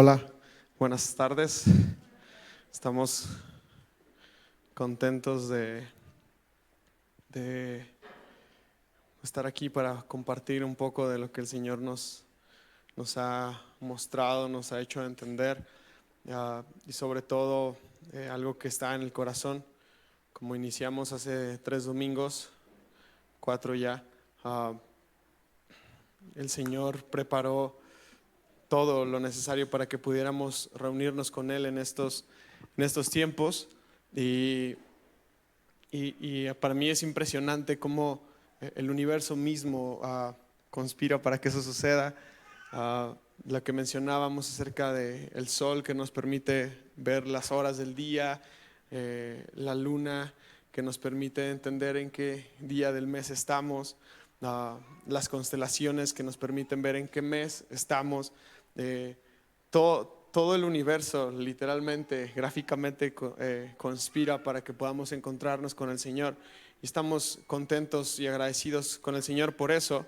Hola, buenas tardes. Estamos contentos de estar aquí para compartir un poco de lo que el Señor nos ha mostrado, nos ha hecho entender, y sobre todo algo que está en el corazón. Como iniciamos hace 3 domingos, 4 ya, el Señor preparó todo lo necesario para que pudiéramos reunirnos con Él en estos tiempos. Y para mí es impresionante cómo el universo mismo conspira para que eso suceda. Lo que mencionábamos acerca del sol que nos permite ver las horas del día, la luna que nos permite entender en qué día del mes estamos, las constelaciones que nos permiten ver en qué mes estamos. Todo el universo literalmente, gráficamente conspira para que podamos encontrarnos con el Señor, y estamos contentos y agradecidos con el Señor por eso.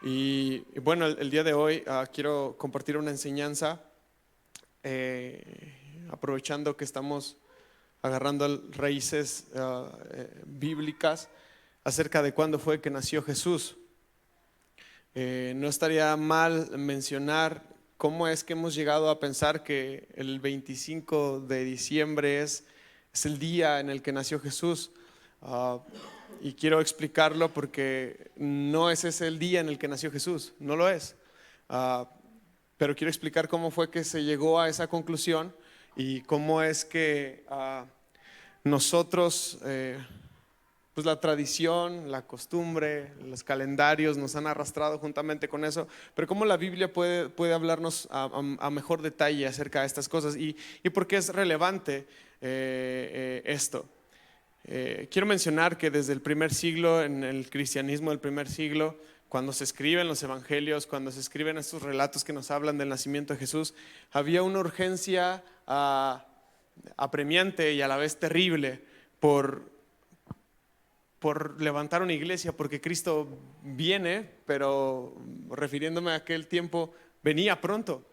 Y bueno, el día de hoy quiero compartir una enseñanza, aprovechando que estamos agarrando raíces bíblicas acerca de cuándo fue que nació Jesús. No estaría mal mencionar cómo es que hemos llegado a pensar que el 25 de diciembre es el día en el que nació Jesús. Y quiero explicarlo porque no ese es el día en el que nació Jesús, no lo es. Pero quiero explicar cómo fue que se llegó a esa conclusión y cómo es que nosotros, pues la tradición, la costumbre, los calendarios nos han arrastrado juntamente con eso, pero cómo la Biblia puede hablarnos a mejor detalle acerca de estas cosas y por qué es relevante esto. Quiero mencionar que desde el primer siglo, en el cristianismo del primer siglo, cuando se escriben los evangelios, cuando se escriben estos relatos que nos hablan del nacimiento de Jesús, había una urgencia apremiante y a la vez terrible por levantar una iglesia, porque Cristo viene, pero refiriéndome a aquel tiempo, venía pronto.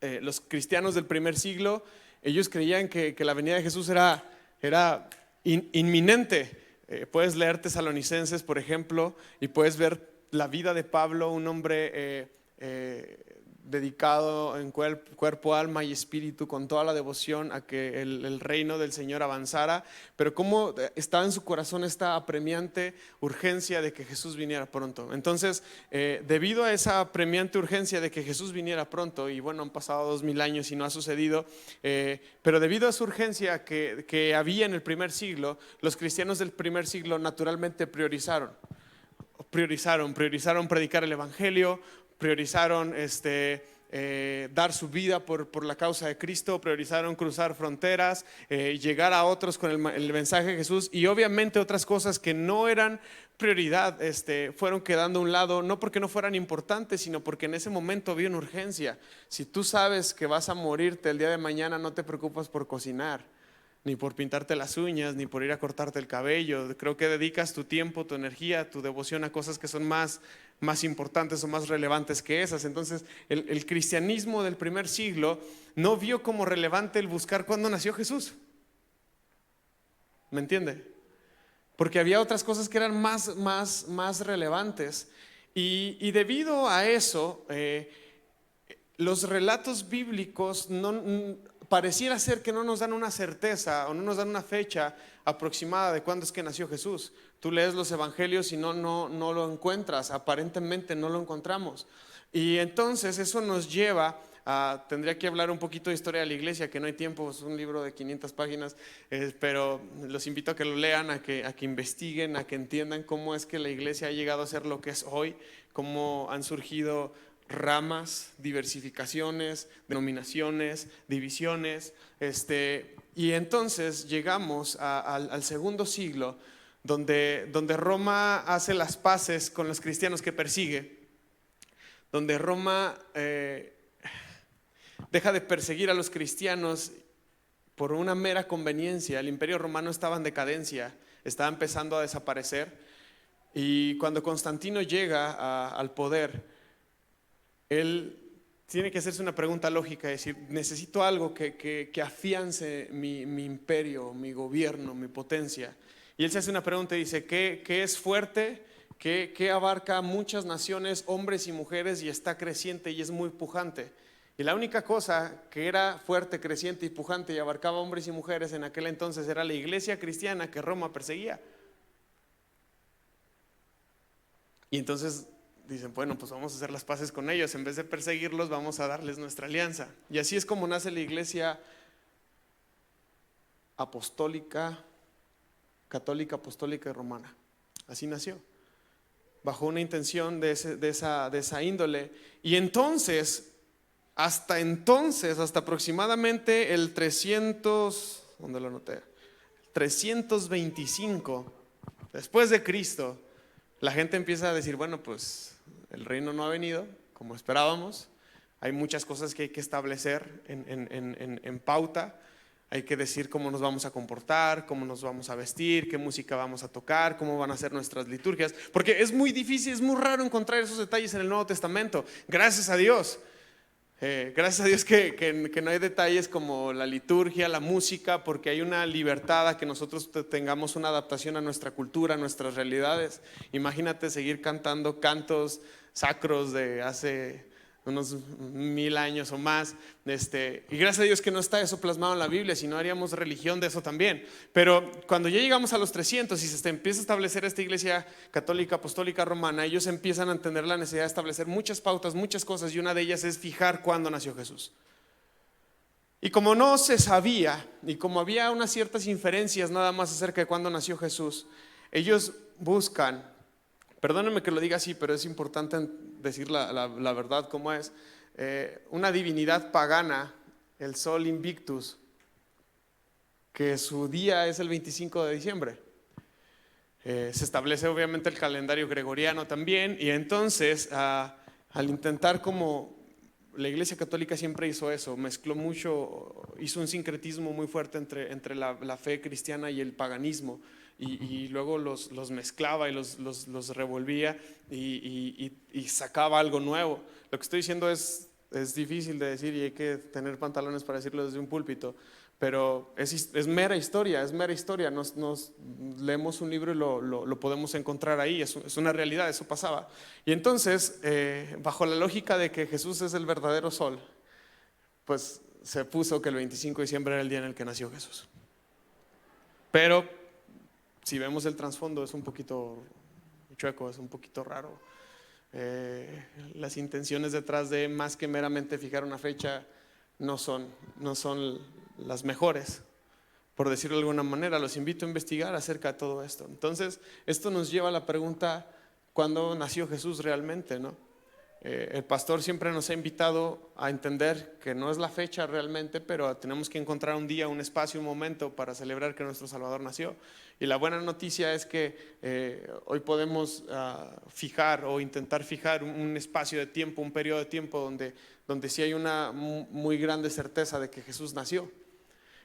Los cristianos del primer siglo, ellos creían que la venida de Jesús era inminente. Puedes leer Tesalonicenses, por ejemplo, y puedes ver la vida de Pablo, un hombre dedicado en cuerpo, alma y espíritu, con toda la devoción a que el reino del Señor avanzara, pero cómo estaba en su corazón esta apremiante urgencia de que Jesús viniera pronto. Entonces, debido a esa apremiante urgencia de que Jesús viniera pronto, y bueno, han pasado 2000 años y no ha sucedido, pero debido a esa urgencia que había en el primer siglo, los cristianos del primer siglo naturalmente priorizaron predicar el evangelio, priorizaron dar su vida por la causa de Cristo, priorizaron cruzar fronteras, llegar a otros con el mensaje de Jesús, y obviamente otras cosas que no eran prioridad fueron quedando a un lado, no porque no fueran importantes, sino porque en ese momento había una urgencia. Si tú sabes que vas a morirte el día de mañana, no te preocupas por cocinar, ni por pintarte las uñas, ni por ir a cortarte el cabello. Creo que dedicas tu tiempo, tu energía, tu devoción a cosas que son más importantes o más relevantes que esas. Entonces, el cristianismo del primer siglo no vio como relevante el buscar cuándo nació Jesús. ¿Me entiende? Porque había otras cosas que eran más relevantes. Y debido a eso, los relatos bíblicos pareciera ser que no nos dan una certeza o no nos dan una fecha aproximada de cuándo es que nació Jesús. Tú lees los evangelios y no lo encuentras, aparentemente no lo encontramos. Y entonces eso nos lleva tendría que hablar un poquito de historia de la iglesia, que no hay tiempo, es un libro de 500 páginas, pero los invito a que lo lean, a que investiguen, a que entiendan cómo es que la iglesia ha llegado a ser lo que es hoy, cómo han surgido ramas, diversificaciones, denominaciones, divisiones, y entonces llegamos al segundo siglo, donde Roma hace las paces con los cristianos que persigue, donde Roma deja de perseguir a los cristianos por una mera conveniencia. El imperio romano estaba en decadencia, estaba empezando a desaparecer, y cuando Constantino llega al poder, él tiene que hacerse una pregunta lógica, decir, necesito algo que afiance mi imperio, mi gobierno, mi potencia. Y él se hace una pregunta y dice, ¿qué es fuerte? ¿Qué abarca muchas naciones, hombres y mujeres, y está creciente y es muy pujante? Y la única cosa que era fuerte, creciente y pujante y abarcaba hombres y mujeres en aquel entonces era la iglesia cristiana que Roma perseguía. Y entonces dicen, bueno, pues vamos a hacer las paces con ellos, en vez de perseguirlos vamos a darles nuestra alianza. Y así es como nace la iglesia apostólica, católica, apostólica y romana. Así nació, bajo una intención de esa índole. Y entonces, hasta aproximadamente el 300, ¿dónde lo anoté? 325 después de Cristo, la gente empieza a decir, bueno, pues el reino no ha venido como esperábamos, hay muchas cosas que hay que establecer en pauta, hay que decir cómo nos vamos a comportar, cómo nos vamos a vestir, qué música vamos a tocar, cómo van a ser nuestras liturgias, porque es muy difícil, es muy raro encontrar esos detalles en el Nuevo Testamento. Gracias a Dios que no hay detalles como la liturgia, la música, porque hay una libertad a que nosotros tengamos una adaptación a nuestra cultura, a nuestras realidades. Imagínate seguir cantando cantos sacros de hace unos 1000 años o más, y gracias a Dios que no está eso plasmado en la Biblia, si no haríamos religión de eso también. Pero cuando ya llegamos a los 300 y se empieza a establecer esta iglesia católica, apostólica, romana, ellos empiezan a entender la necesidad de establecer muchas pautas, muchas cosas, y una de ellas es fijar cuándo nació Jesús. Y como no se sabía, y como había unas ciertas inferencias nada más acerca de cuándo nació Jesús, ellos buscan, perdónenme que lo diga así, pero es importante decir la verdad como es, una divinidad pagana, el Sol Invictus, que su día es el 25 de diciembre. Se establece obviamente el calendario gregoriano también, y entonces al intentar, como la Iglesia Católica siempre hizo eso, mezcló mucho, hizo un sincretismo muy fuerte entre la fe cristiana y el paganismo, y luego los mezclaba y los revolvía y sacaba algo nuevo. Lo que estoy diciendo es difícil de decir y hay que tener pantalones para decirlo desde un púlpito, pero es mera historia, es mera historia. Nos leemos un libro y lo podemos encontrar ahí, es una realidad, eso pasaba. Y entonces, bajo la lógica de que Jesús es el verdadero sol, pues se puso que el 25 de diciembre era el día en el que nació Jesús. Pero si vemos el trasfondo es un poquito chueco, es un poquito raro. Las intenciones detrás de, más que meramente fijar una fecha, no son las mejores, por decirlo de alguna manera. Los invito a investigar acerca de todo esto. Entonces, esto nos lleva a la pregunta, ¿cuándo nació Jesús realmente, no? El pastor siempre nos ha invitado a entender que no es la fecha realmente, pero tenemos que encontrar un día, un espacio, un momento para celebrar que nuestro Salvador nació. Y la buena noticia es que hoy podemos fijar o intentar fijar un espacio de tiempo, un periodo de tiempo donde sí hay una muy grande certeza de que Jesús nació.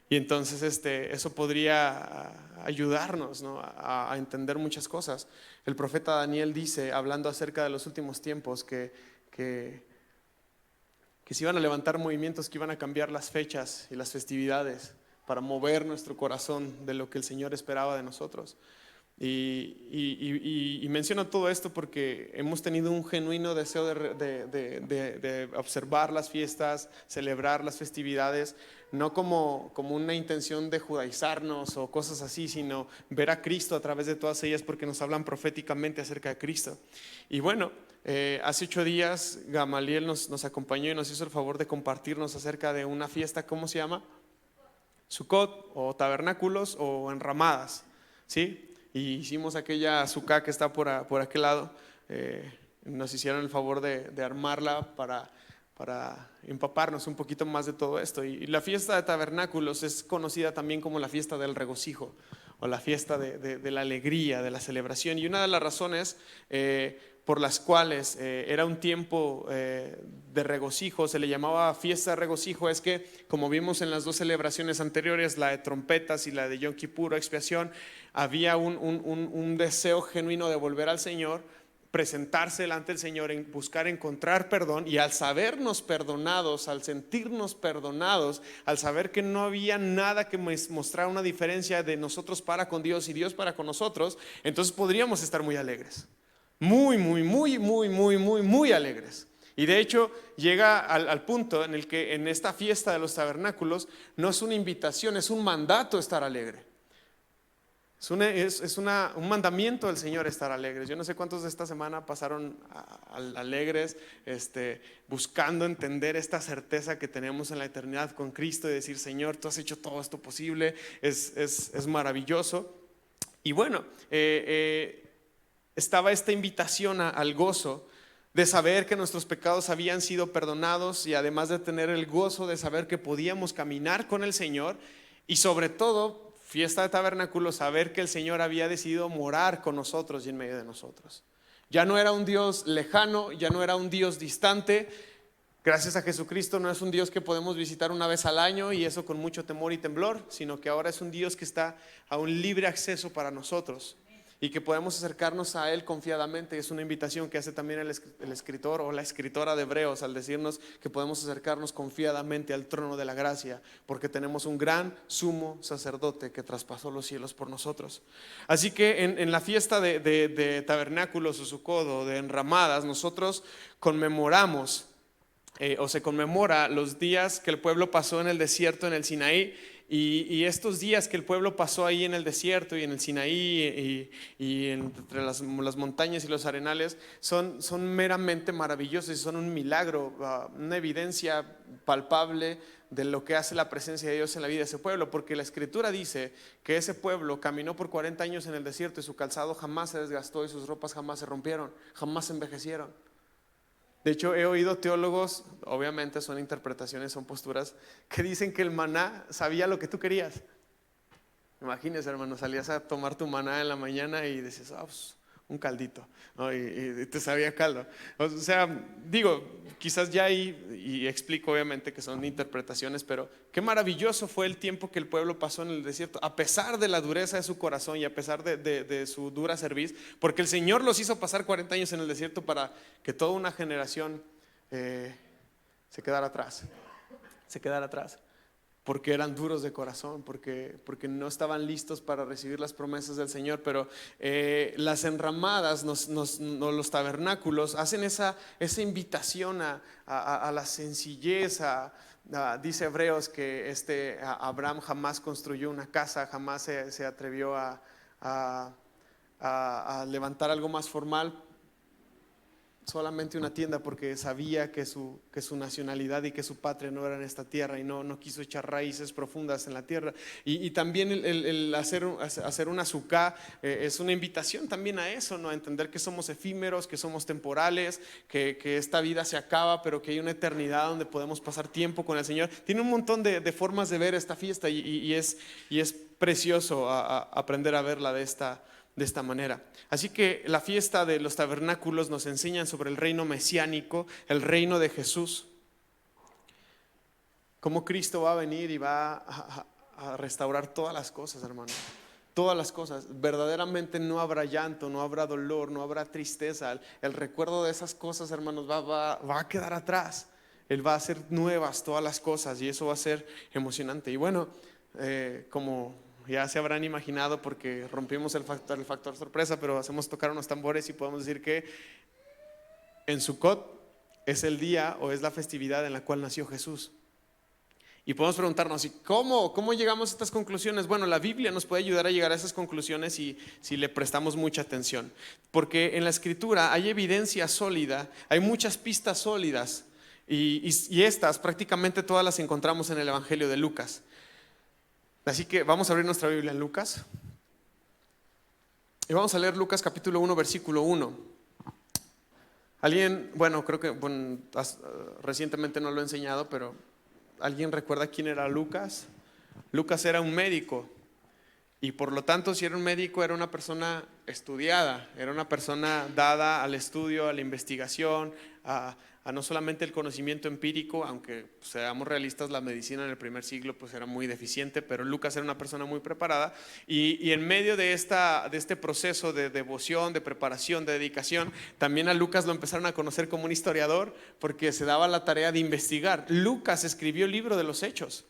Y entonces eso podría ayudarnos, ¿no?, a entender muchas cosas. El profeta Daniel dice, hablando acerca de los últimos tiempos, que se iban a levantar movimientos que iban a cambiar las fechas y las festividades para mover nuestro corazón de lo que el Señor esperaba de nosotros. Y menciono todo esto porque hemos tenido un genuino deseo de observar las fiestas, celebrar las festividades, no como una intención de judaizarnos o cosas así, sino ver a Cristo a través de todas ellas, porque nos hablan proféticamente acerca de Cristo. Y bueno, hace 8 días Gamaliel nos acompañó y nos hizo el favor de compartirnos acerca de una fiesta. ¿Cómo se llama? Sukkot, o tabernáculos, o enramadas, ¿sí? Y hicimos aquella sukkah que está por aquel lado. Nos hicieron el favor de armarla para empaparnos un poquito más de todo esto. Y la fiesta de tabernáculos es conocida también como la fiesta del regocijo, o la fiesta de la alegría, de la celebración. Y una de las razones por las cuales era un tiempo de regocijo, se le llamaba fiesta de regocijo, es que, como vimos en las 2 celebraciones anteriores, la de trompetas y la de Yom Kippur o expiación, había un deseo genuino de volver al Señor, presentarse delante del Señor, en buscar encontrar perdón, y al sabernos perdonados, al sentirnos perdonados, al saber que no había nada que mostrara una diferencia de nosotros para con Dios y Dios para con nosotros, entonces podríamos estar muy alegres, muy alegres. Y de hecho llega al punto en el que en esta fiesta de los tabernáculos no es una invitación, es un mandato estar alegre. Es un mandamiento del Señor estar alegres. Yo no sé cuántos de esta semana pasaron alegres, buscando entender esta certeza que tenemos en la eternidad con Cristo y decir: Señor, tú has hecho todo esto posible, es maravilloso. Y bueno, estaba esta invitación al gozo de saber que nuestros pecados habían sido perdonados, y además de tener el gozo de saber que podíamos caminar con el Señor, y sobre todo, fiesta de tabernáculos, saber que el Señor había decidido morar con nosotros y en medio de nosotros. Ya no era un Dios lejano, ya no era un Dios distante. Gracias a Jesucristo no es un Dios que podemos visitar una vez al año y eso con mucho temor y temblor, sino que ahora es un Dios que está a un libre acceso para nosotros y que podemos acercarnos a Él confiadamente. Es una invitación que hace también el escritor o la escritora de Hebreos al decirnos que podemos acercarnos confiadamente al trono de la gracia, porque tenemos un gran sumo sacerdote que traspasó los cielos por nosotros. Así que en la fiesta de tabernáculos o Sukkot o de enramadas, nosotros conmemoramos o se conmemora los días que el pueblo pasó en el desierto, en el Sinaí. Y estos días que el pueblo pasó ahí en el desierto y en el Sinaí y entre las montañas y los arenales son meramente maravillosos y son un milagro, una evidencia palpable de lo que hace la presencia de Dios en la vida de ese pueblo, porque la Escritura dice que ese pueblo caminó por 40 años en el desierto y su calzado jamás se desgastó y sus ropas jamás se rompieron, jamás se envejecieron. De hecho, he oído teólogos, obviamente son interpretaciones, son posturas, que dicen que el maná sabía lo que tú querías. Imagínese, hermano, salías a tomar tu maná en la mañana y decías: pues, un caldito, ¿no? Y te sabía caldo. O sea, digo, quizás ya y explico obviamente que son interpretaciones, pero qué maravilloso fue el tiempo que el pueblo pasó en el desierto, a pesar de la dureza de su corazón y a pesar de su dura cerviz, porque el Señor los hizo pasar 40 años en el desierto para que toda una generación se quedara atrás, porque eran duros de corazón, porque no estaban listos para recibir las promesas del Señor. Pero las enramadas, los tabernáculos hacen esa invitación a la sencillez. Dice Hebreos que Abraham jamás construyó una casa, jamás se atrevió a levantar algo más formal, solamente una tienda, porque sabía que su nacionalidad y que su patria no era en esta tierra, y no quiso echar raíces profundas en la tierra. Y también el hacer una suká es una invitación también a eso, ¿no? A entender que somos efímeros, que somos temporales, que esta vida se acaba, pero que hay una eternidad donde podemos pasar tiempo con el Señor. Tiene un montón de formas de ver esta fiesta y es precioso aprender a verla de esta manera. Así que la fiesta de los tabernáculos nos enseñan sobre el reino mesiánico, el reino de Jesús, cómo Cristo va a venir y va a restaurar todas las cosas, hermano. Todas las cosas. Verdaderamente no habrá llanto, no habrá dolor, no habrá tristeza. El recuerdo de esas cosas, hermanos, va a quedar atrás. Él va a hacer nuevas todas las cosas y eso va a ser emocionante. Y bueno, como ya se habrán imaginado, porque rompimos el factor sorpresa, pero hacemos tocar unos tambores y podemos decir que en Sukkot es el día o es la festividad en la cual nació Jesús. Y podemos preguntarnos: ¿y cómo llegamos a estas conclusiones? Bueno, la Biblia nos puede ayudar a llegar a esas conclusiones si le prestamos mucha atención, porque en la Escritura hay evidencia sólida, hay muchas pistas sólidas, y estas prácticamente todas las encontramos en el Evangelio de Lucas. Así que vamos a abrir nuestra Biblia en Lucas y vamos a leer Lucas capítulo 1 versículo 1. Alguien, creo que recientemente no lo he enseñado, pero ¿alguien recuerda quién era Lucas? Lucas era un médico y por lo tanto, si era un médico, era una persona estudiada, era una persona dada al estudio, a la investigación, a no solamente el conocimiento empírico, aunque seamos realistas, la medicina en el primer siglo pues era muy deficiente, pero Lucas era una persona muy preparada, y en medio de este proceso de devoción, de preparación, de dedicación, también a Lucas lo empezaron a conocer como un historiador, porque se daba la tarea de investigar. Lucas escribió el libro de los Hechos.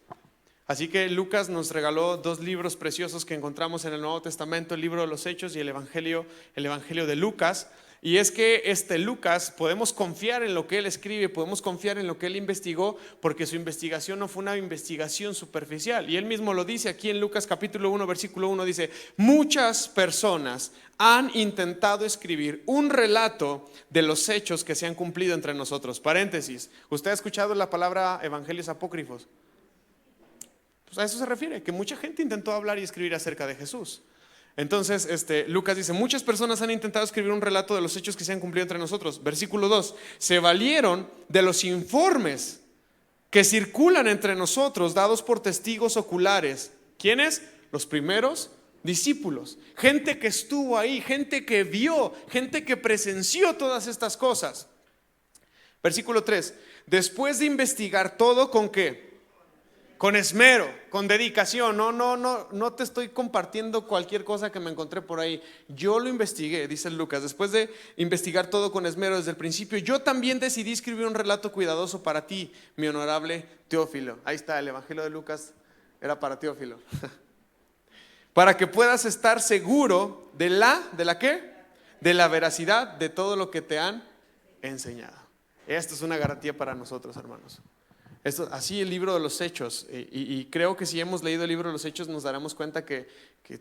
Así que Lucas nos regaló dos libros preciosos que encontramos en el Nuevo Testamento, el libro de los Hechos y el Evangelio de Lucas. Y es que Lucas, podemos confiar en lo que él escribe, podemos confiar en lo que él investigó, porque su investigación no fue una investigación superficial. Y él mismo lo dice aquí en Lucas capítulo 1, versículo 1, dice: muchas personas han intentado escribir un relato de los hechos que se han cumplido entre nosotros. Paréntesis, ¿usted ha escuchado la palabra evangelios apócrifos? Pues a eso se refiere, que mucha gente intentó hablar y escribir acerca de Jesús. Entonces Lucas dice: muchas personas han intentado escribir un relato de los hechos que se han cumplido entre nosotros. Versículo 2, se valieron de los informes que circulan entre nosotros, dados por testigos oculares. ¿Quiénes? Los primeros discípulos, gente que estuvo ahí, gente que vio, gente que presenció todas estas cosas. Versículo 3, después de investigar todo, ¿con qué? Con esmero, con dedicación. No te estoy compartiendo cualquier cosa que me encontré por ahí. Yo lo investigué, dice Lucas. Después de investigar todo con esmero desde el principio, yo también decidí escribir un relato cuidadoso para ti, mi honorable Teófilo. Ahí está, el Evangelio de Lucas era para Teófilo. Para que puedas estar seguro ¿de la qué? De la veracidad de todo lo que te han enseñado. Esto es una garantía para nosotros, hermanos. Así el libro de los Hechos, y creo que si hemos leído el libro de los Hechos nos daremos cuenta que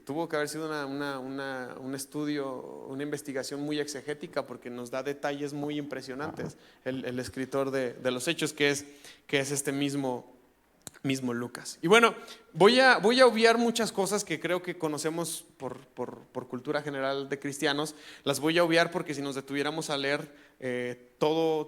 tuvo que haber sido un estudio, una investigación muy exegética, porque nos da detalles muy impresionantes el escritor de los Hechos, que es este mismo Lucas. Y bueno, voy a obviar muchas cosas que creo que conocemos por cultura general de cristianos. Las voy a obviar porque si nos detuviéramos a leer todos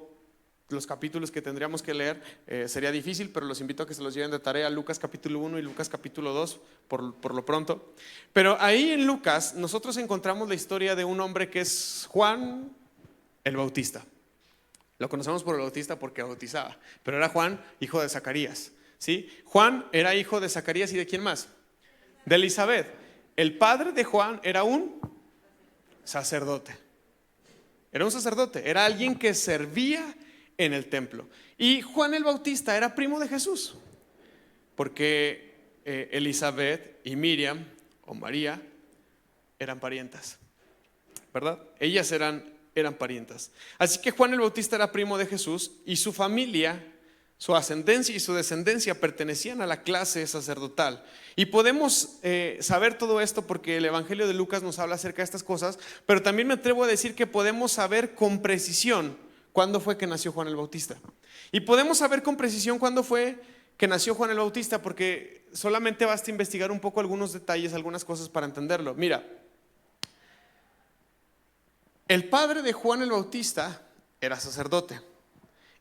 los capítulos que tendríamos que leer, sería difícil, pero los invito a que se los lleven de tarea: Lucas capítulo 1 y Lucas capítulo 2 por lo pronto. Pero ahí en Lucas nosotros encontramos la historia de un hombre que es Juan el Bautista. Lo conocemos por el Bautista porque bautizaba, pero era Juan, hijo de Zacarías, ¿sí? Juan era hijo de Zacarías, ¿y de quién más? De Elizabeth. El padre de Juan era un sacerdote. Era alguien que servía en el templo. Y Juan el Bautista era primo de Jesús, porque Elizabeth y Miriam o María eran parientas, ¿verdad? Ellas eran parientas. Así que Juan el Bautista era primo de Jesús, y su familia, su ascendencia y su descendencia pertenecían a la clase sacerdotal. Y podemos saber todo esto porque el Evangelio de Lucas nos habla acerca de estas cosas, pero también me atrevo a decir que podemos saber con precisión cuándo fue que nació Juan el Bautista. Y podemos saber con precisión cuándo fue que nació Juan el Bautista, porque solamente basta investigar un poco algunos detalles, algunas cosas para entenderlo. Mira, el padre de Juan el Bautista era sacerdote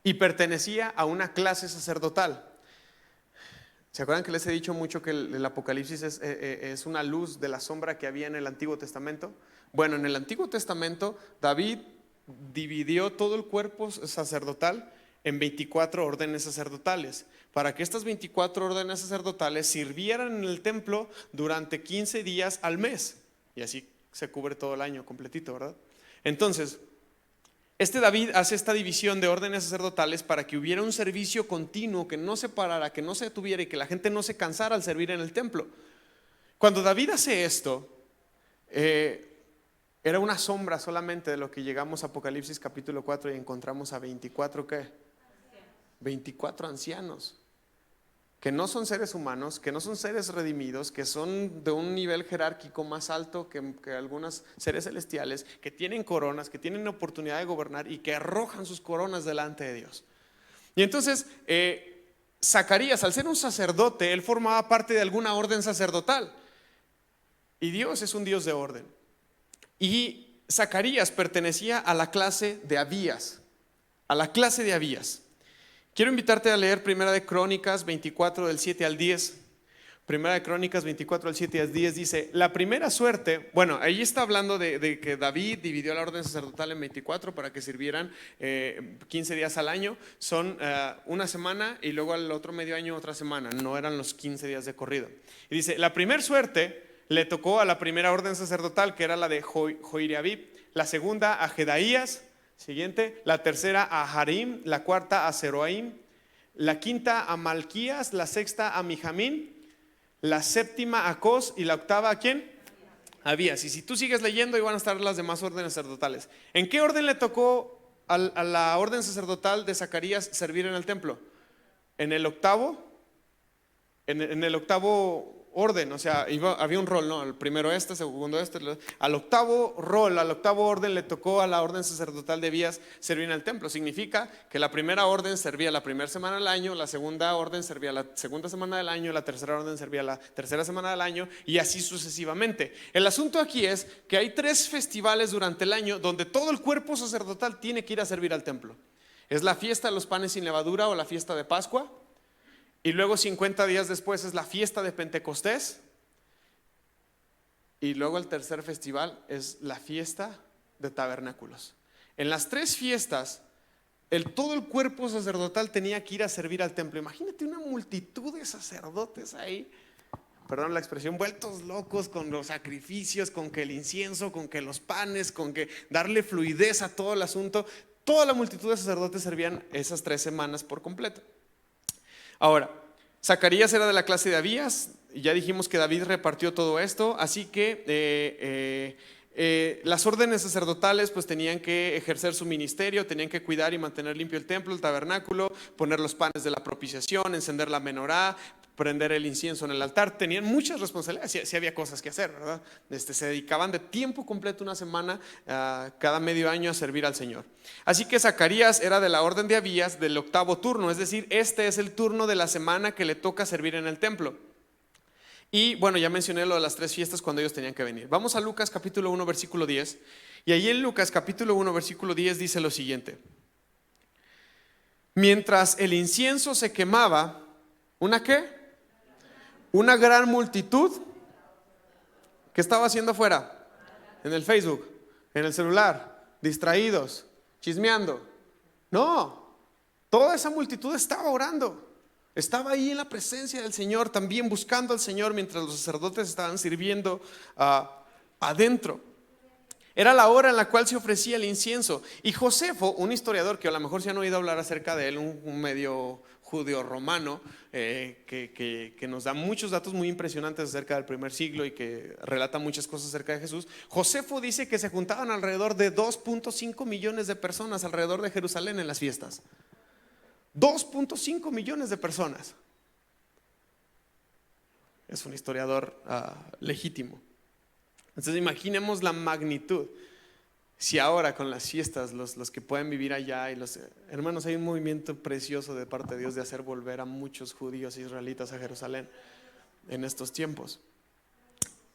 y pertenecía a una clase sacerdotal. ¿Se acuerdan que les he dicho mucho que el Apocalipsis es una luz de la sombra que había en el Antiguo Testamento? Bueno, en el Antiguo Testamento David dividió todo el cuerpo sacerdotal en 24 órdenes sacerdotales, para que estas 24 órdenes sacerdotales sirvieran en el templo durante 15 días al mes, y así se cubre todo el año completito, ¿verdad? Entonces, David hace esta división de órdenes sacerdotales para que hubiera un servicio continuo, que no se parara, que no se detuviera y que la gente no se cansara al servir en el templo. Cuando David hace esto, era una sombra solamente de lo que llegamos a Apocalipsis capítulo 4 y encontramos a 24 ¿qué? 24 ancianos, que no son seres humanos, que no son seres redimidos, que son de un nivel jerárquico más alto que algunos seres celestiales, que tienen coronas, que tienen oportunidad de gobernar y que arrojan sus coronas delante de Dios. Y entonces Zacarías, al ser un sacerdote, él formaba parte de alguna orden sacerdotal, y Dios es un Dios de orden. Y Zacarías pertenecía a la clase de Abías, Quiero invitarte a leer Primera de Crónicas 24 del 7 al 10, Primera de Crónicas 24 al 7 al 10 dice, la primera suerte, bueno, ahí está hablando de que David dividió la orden sacerdotal en 24 para que sirvieran 15 días al año, son una semana y luego al otro medio año otra semana, no eran los 15 días de corrido. Y dice, la primera suerte le tocó a la primera orden sacerdotal, que era la de Joiarib, la segunda a Jedaías, siguiente, la tercera a Harim, la cuarta a Zeroaim, la quinta a Malquías, la sexta a Mijamín, la séptima a Cos y la octava ¿a quién? Abías. Y si tú sigues leyendo, ahí van a estar las demás órdenes sacerdotales. ¿En qué orden le tocó a la orden sacerdotal de Zacarías servir en el templo? En el octavo, en el octavo orden, o sea, había un rol, ¿no? El primero segundo al octavo rol, al octavo orden le tocó a la orden sacerdotal de Abías servir en el templo. Significa que la primera orden servía la primera semana del año, la segunda orden servía la segunda semana del año, la tercera orden servía la tercera semana del año y así sucesivamente. El asunto aquí es que hay 3 festivales durante el año donde todo el cuerpo sacerdotal tiene que ir a servir al templo. Es la fiesta de los panes sin levadura o la fiesta de Pascua. Y luego 50 días después es la fiesta de Pentecostés. Y luego el tercer festival es la fiesta de tabernáculos. En las 3 fiestas, todo el cuerpo sacerdotal tenía que ir a servir al templo. Imagínate una multitud de sacerdotes ahí, perdón la expresión, vueltos locos con los sacrificios, con que el incienso, con que los panes, con que darle fluidez a todo el asunto. Toda la multitud de sacerdotes servían esas 3 semanas por completo. Ahora, Zacarías era de la clase de Abías, y ya dijimos que David repartió todo esto, así que las órdenes sacerdotales pues tenían que ejercer su ministerio, tenían que cuidar y mantener limpio el templo, el tabernáculo, poner los panes de la propiciación, encender la menorá, prender el incienso en el altar. Tenían muchas responsabilidades, sí había cosas que hacer, ¿verdad? Se dedicaban de tiempo completo una semana cada medio año a servir al Señor. Así que Zacarías era de la orden de Abías del octavo turno, es decir, este es el turno de la semana que le toca servir en el templo. Y bueno, ya mencioné lo de las 3 fiestas cuando ellos tenían que venir. Vamos a Lucas capítulo 1 versículo 10. Y ahí en Lucas capítulo 1 versículo 10 dice lo siguiente: mientras el incienso se quemaba, ¿una qué? Una gran multitud. ¿Qué estaba haciendo afuera? En el Facebook, en el celular, distraídos, chismeando. No, toda esa multitud estaba orando. Estaba ahí en la presencia del Señor, también buscando al Señor mientras los sacerdotes estaban sirviendo adentro. Era la hora en la cual se ofrecía el incienso. Y Josefo, un historiador que a lo mejor se han oído hablar acerca de él, un medio judío romano, que nos da muchos datos muy impresionantes acerca del primer siglo y que relata muchas cosas acerca de Jesús. Josefo dice que se juntaban alrededor de 2.5 millones de personas alrededor de Jerusalén en las fiestas. 2.5 millones de personas. Es un historiador legítimo. Entonces imaginemos la magnitud. Si ahora con las fiestas los que pueden vivir allá y los hermanos, hay un movimiento precioso de parte de Dios de hacer volver a muchos judíos israelitas a Jerusalén en estos tiempos.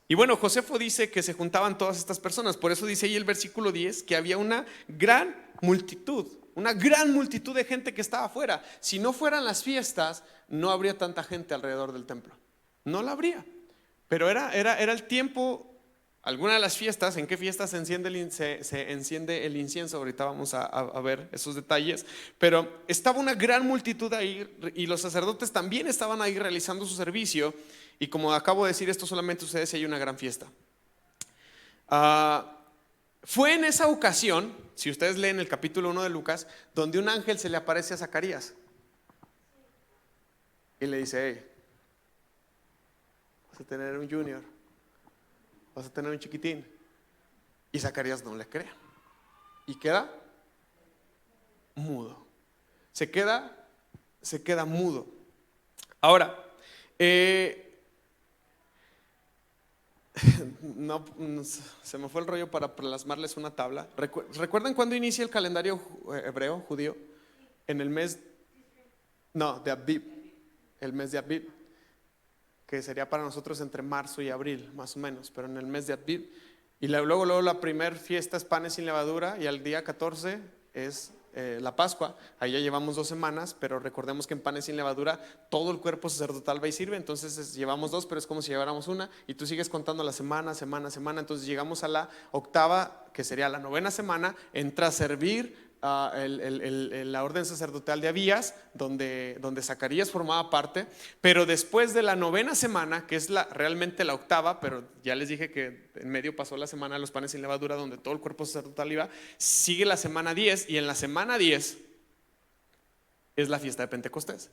Y bueno, Josefo dice que se juntaban todas estas personas. Por eso dice ahí el versículo 10 que había una gran multitud de gente que estaba afuera. Si no fueran las fiestas, no habría tanta gente alrededor del templo. No la habría. Pero era el tiempo. Alguna de las fiestas, ¿en qué fiestas se enciende el incienso? Ahorita vamos a ver esos detalles. Pero estaba una gran multitud ahí y los sacerdotes también estaban ahí realizando su servicio. Y como acabo de decir, esto solamente sucede si hay una gran fiesta. Fue en esa ocasión, si ustedes leen el capítulo 1 de Lucas, donde un ángel se le aparece a Zacarías y le dice: hey, vas a tener un junior, vas a tener un chiquitín. Y Zacarías no le cree y queda mudo. Se queda mudo. Ahora, no, se me fue el rollo para plasmarles una tabla. ¿Recuerdan cuándo inicia el calendario hebreo, judío? En el mes, de Abib, el mes de Abib, que sería para nosotros entre marzo y abril, más o menos, pero en el mes de Abib. Y luego la primera fiesta es panes sin levadura, y al día 14 es la Pascua, ahí ya llevamos 2 semanas, pero recordemos que en panes sin levadura todo el cuerpo sacerdotal va y sirve, entonces llevamos 2, pero es como si lleváramos una, y tú sigues contando la semana, entonces llegamos a la octava, que sería la 9ª semana, entra a servir la orden sacerdotal de Abías, donde Zacarías formaba parte, pero después de la 9ª semana, que es realmente la octava, pero ya les dije que en medio pasó la semana de los panes sin levadura, donde todo el cuerpo sacerdotal iba, sigue la semana 10, y en la semana 10 es la fiesta de Pentecostés.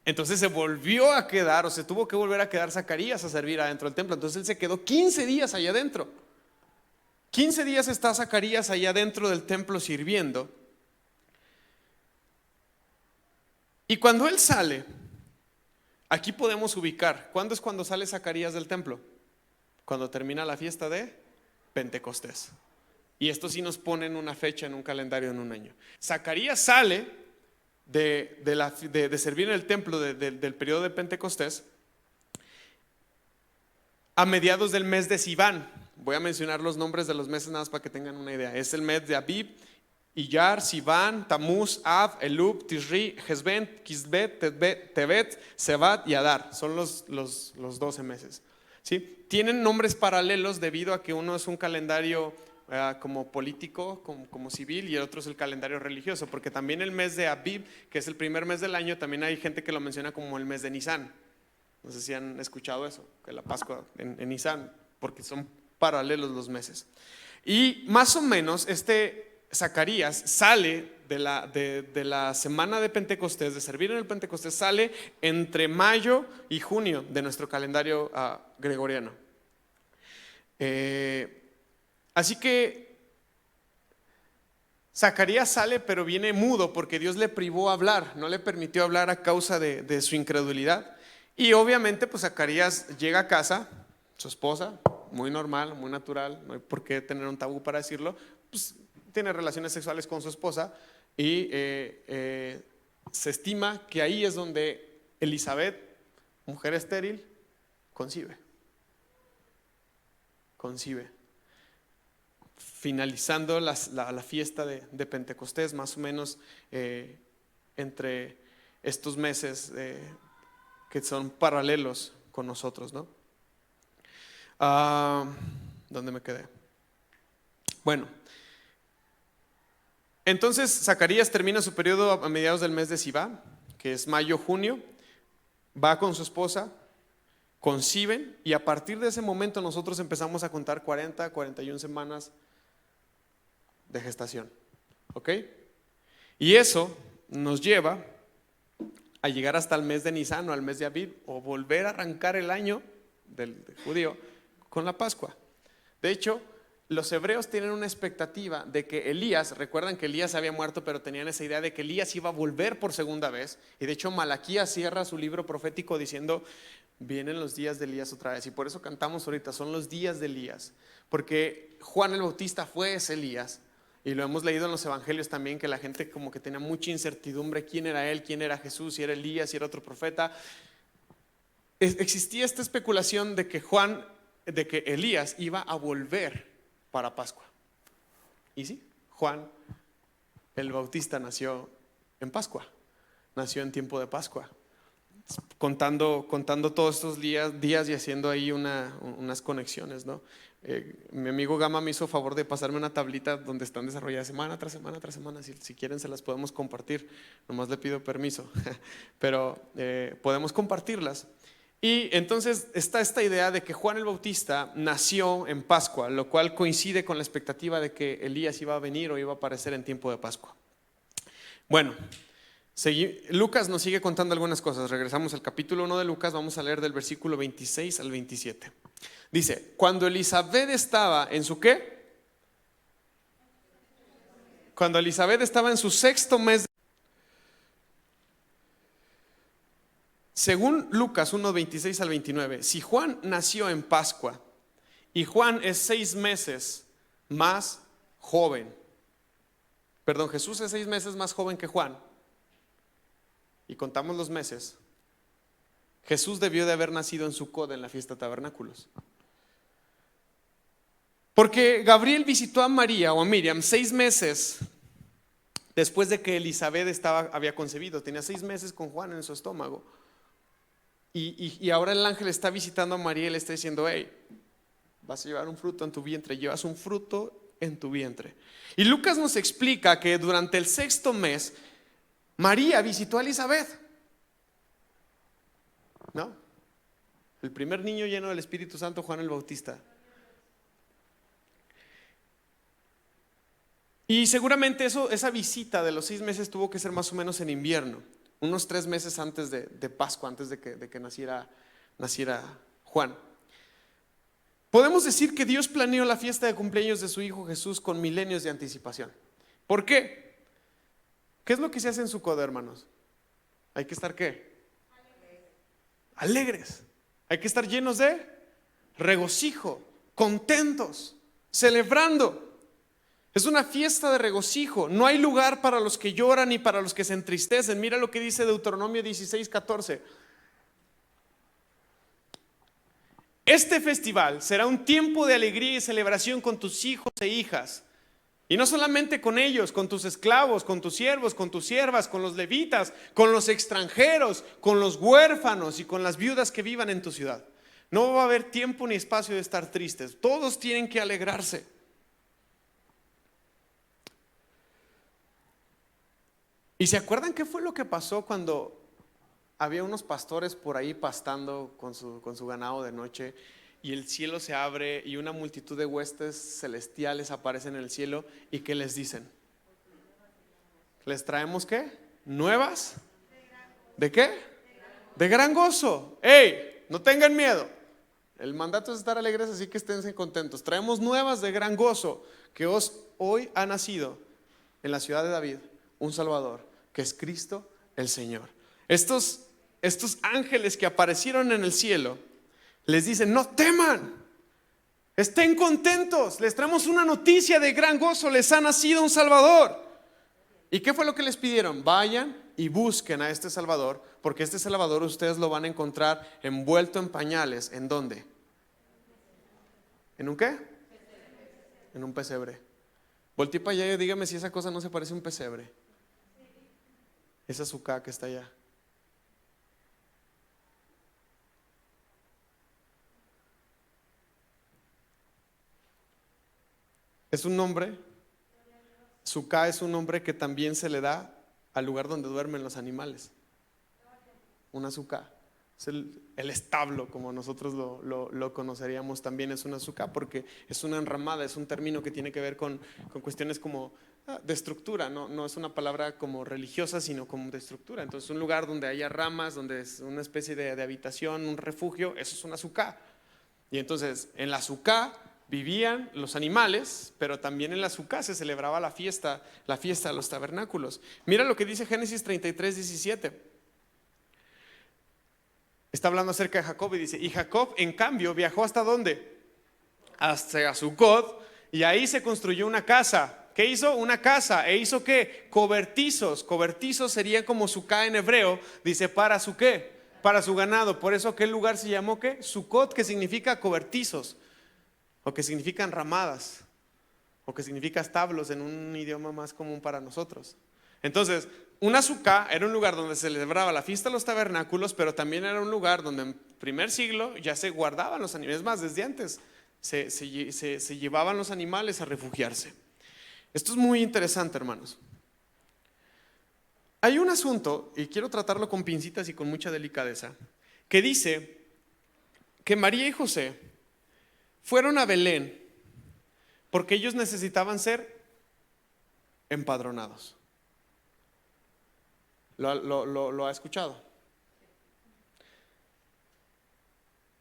Entonces se volvió a quedar, o se tuvo que volver a quedar Zacarías a servir adentro del templo. Entonces él se quedó 15 días allá adentro. 15 días está Zacarías allá dentro del templo sirviendo. Y cuando él sale, aquí podemos ubicar, ¿cuándo es cuando sale Zacarías del templo? Cuando termina la fiesta de Pentecostés. Y esto sí nos pone en una fecha, en un calendario, en un año. Zacarías sale de servir en el templo del periodo de Pentecostés a mediados del mes de Sivan. Voy a mencionar los nombres de los meses nada más para que tengan una idea. Es el mes de Abib, Iyar, Sivan, Tamuz, Av, Elub, Tishri, Hesben, Kisbet, Tebet, Sebat y Adar. Son los 12 meses. ¿Sí? Tienen nombres paralelos debido a que uno es un calendario como político, como civil, y el otro es el calendario religioso, porque también el mes de Abib, que es el primer mes del año, también hay gente que lo menciona como el mes de Nisan. No sé si han escuchado eso, que la Pascua en Nisan, porque son paralelos los meses. Y más o menos Zacarías sale de la semana de Pentecostés, de servir en el Pentecostés, sale entre mayo y junio de nuestro calendario gregoriano. Así que Zacarías sale, pero viene mudo porque Dios le privó hablar, no le permitió hablar a causa de su incredulidad. Y obviamente pues Zacarías llega a casa, su esposa, muy normal, muy natural, no hay por qué tener un tabú para decirlo, pues tiene relaciones sexuales con su esposa y se estima que ahí es donde Elizabeth, mujer estéril, concibe. Finalizando la fiesta de Pentecostés, más o menos entre estos meses que son paralelos con nosotros, ¿no? ¿Dónde me quedé? Bueno, entonces Zacarías termina su periodo a mediados del mes de Sivan, que es mayo-junio, va con su esposa, conciben, y a partir de ese momento nosotros empezamos a contar 41 semanas de gestación, ¿ok? Y eso nos lleva a llegar hasta el mes de Nisan o al mes de Abib, o volver a arrancar el año del judío con la Pascua. De hecho, los hebreos tienen una expectativa de que Elías, recuerdan que Elías había muerto, pero tenían esa idea de que Elías iba a volver por segunda vez, y de hecho Malaquías cierra su libro profético diciendo: vienen los días de Elías otra vez. Y por eso cantamos ahorita, son los días de Elías, porque Juan el Bautista fue ese Elías. Y lo hemos leído en los evangelios también, que la gente como que tenía mucha incertidumbre: quién era él, quién era Jesús, si era Elías, si era otro profeta. Existía esta especulación de que Elías iba a volver para Pascua. Y sí, Juan el Bautista nació en Pascua, nació en tiempo de Pascua, contando todos estos días y haciendo ahí unas conexiones, ¿no? Mi amigo Gama me hizo favor de pasarme una tablita donde están desarrolladas semana tras semana tras semana. Si quieren se las podemos compartir, nomás le pido permiso, pero podemos compartirlas. Y entonces está esta idea de que Juan el Bautista nació en Pascua, lo cual coincide con la expectativa de que Elías iba a venir o iba a aparecer en tiempo de Pascua. Bueno, Lucas nos sigue contando algunas cosas. Regresamos al capítulo 1 de Lucas, vamos a leer del versículo 26 al 27. Dice: cuando Elizabeth estaba en su ¿qué? Cuando Elizabeth estaba en su 6º mes. Según Lucas 1, 26 al 29, si Juan nació en Pascua y Juan es 6 meses más joven, perdón, Jesús es 6 meses más joven que Juan, y contamos los meses, Jesús debió de haber nacido en Sucot, en la fiesta de tabernáculos. Porque Gabriel visitó a María o a Miriam 6 meses después de que Elizabeth había concebido. Tenía 6 meses con Juan en su estómago. Y ahora el ángel está visitando a María y le está diciendo: hey, vas a llevar un fruto en tu vientre, llevas un fruto en tu vientre. Y Lucas nos explica que durante el 6º mes María visitó a Elizabeth, ¿no? El primer niño lleno del Espíritu Santo, Juan el Bautista. Y seguramente esa visita de los 6 meses tuvo que ser más o menos en invierno, unos 3 meses antes de Pascua, antes de que naciera Juan. Podemos decir que Dios planeó la fiesta de cumpleaños de su Hijo Jesús con milenios de anticipación. ¿Por qué? ¿Qué es lo que se hace en Sukkot, hermanos? Hay que estar ¿qué? Alegres. Hay que estar llenos de regocijo, contentos, celebrando. Es una fiesta de regocijo. No hay lugar para los que lloran ni para los que se entristecen. Mira lo que dice Deuteronomio 16:14. Este festival será un tiempo de alegría y celebración con tus hijos e hijas. Y no solamente con ellos, con tus esclavos, con tus siervos, con tus siervas, con los levitas, con los extranjeros, con los huérfanos y con las viudas que vivan en tu ciudad. No va a haber tiempo ni espacio de estar tristes. Todos tienen que alegrarse. ¿Y se acuerdan qué fue lo que pasó cuando había unos pastores por ahí pastando con su ganado de noche, y el cielo se abre y una multitud de huestes celestiales aparecen en el cielo? ¿Y qué les dicen? ¿Les traemos qué? ¿Nuevas? ¿De qué? De gran gozo. ¡Ey! No tengan miedo. El mandato es estar alegres, así que esténse contentos. Traemos nuevas de gran gozo, que hoy ha nacido en la ciudad de David un Salvador, que es Cristo el Señor. Estos ángeles que aparecieron en el cielo les dicen: no teman, estén contentos, les traemos una noticia de gran gozo, les ha nacido un Salvador. ¿Y qué fue lo que les pidieron? Vayan y busquen a este Salvador, porque este Salvador ustedes lo van a encontrar envuelto en pañales. ¿En dónde? ¿En un qué? En un pesebre. Voltee para allá y dígame si esa cosa no se parece a un pesebre. Esa Sukkah que está allá. Es un nombre. Sukkah es un nombre que también se le da al lugar donde duermen los animales. Una Sukkah es el establo, como nosotros lo conoceríamos. También es una Sukkah porque es una enramada, es un término que tiene que ver con cuestiones como de estructura. No es una palabra como religiosa, sino como de estructura. Entonces un lugar donde haya ramas, donde es una especie de habitación, un refugio, eso es una Sukkah. Y entonces en la Sukkah vivían los animales, pero también en la Sukkah se celebraba la fiesta de los tabernáculos. Mira lo que dice Génesis 33:17. Está hablando acerca de Jacob y dice: y Jacob en cambio viajó ¿hasta dónde? Hasta Sucot, y ahí se construyó una casa. ¿Qué hizo? Una casa. ¿E hizo qué? Cobertizos. Cobertizos sería como Sukkah en hebreo. Dice: ¿para su qué? Para su ganado. Por eso aquel lugar se llamó ¿qué? Sucot, que significa cobertizos, o que significan ramadas, o que significa establos en un idioma más común para nosotros. Entonces, una Sukkah era un lugar donde se celebraba la fiesta de los tabernáculos, pero también era un lugar donde en primer siglo ya se guardaban los animales. Es más, desde antes se llevaban los animales a refugiarse. Esto es muy interesante, hermanos. Hay un asunto, y quiero tratarlo con pincitas y con mucha delicadeza, que dice que María y José fueron a Belén porque ellos necesitaban ser empadronados. ¿Lo ha escuchado?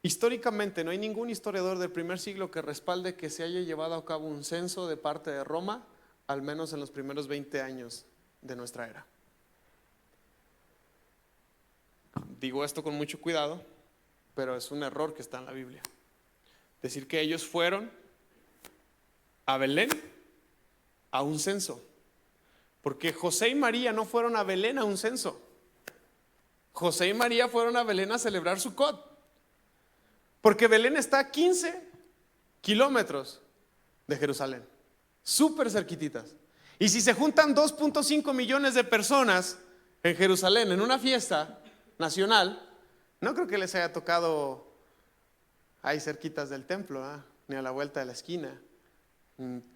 Históricamente no hay ningún historiador del primer siglo que respalde que se haya llevado a cabo un censo de parte de Roma, al menos en los primeros 20 años de nuestra era. Digo esto con mucho cuidado, pero es un error que está en la Biblia. Decir que ellos fueron a Belén a un censo. Porque José y María no fueron a Belén a un censo. José y María fueron a Belén a celebrar Sukkot. Porque Belén está a 15 kilómetros de Jerusalén, súper cerquititas. Y si se juntan 2.5 millones de personas en Jerusalén en una fiesta nacional, no creo que les haya tocado ahí cerquitas del templo, ni a la vuelta de la esquina.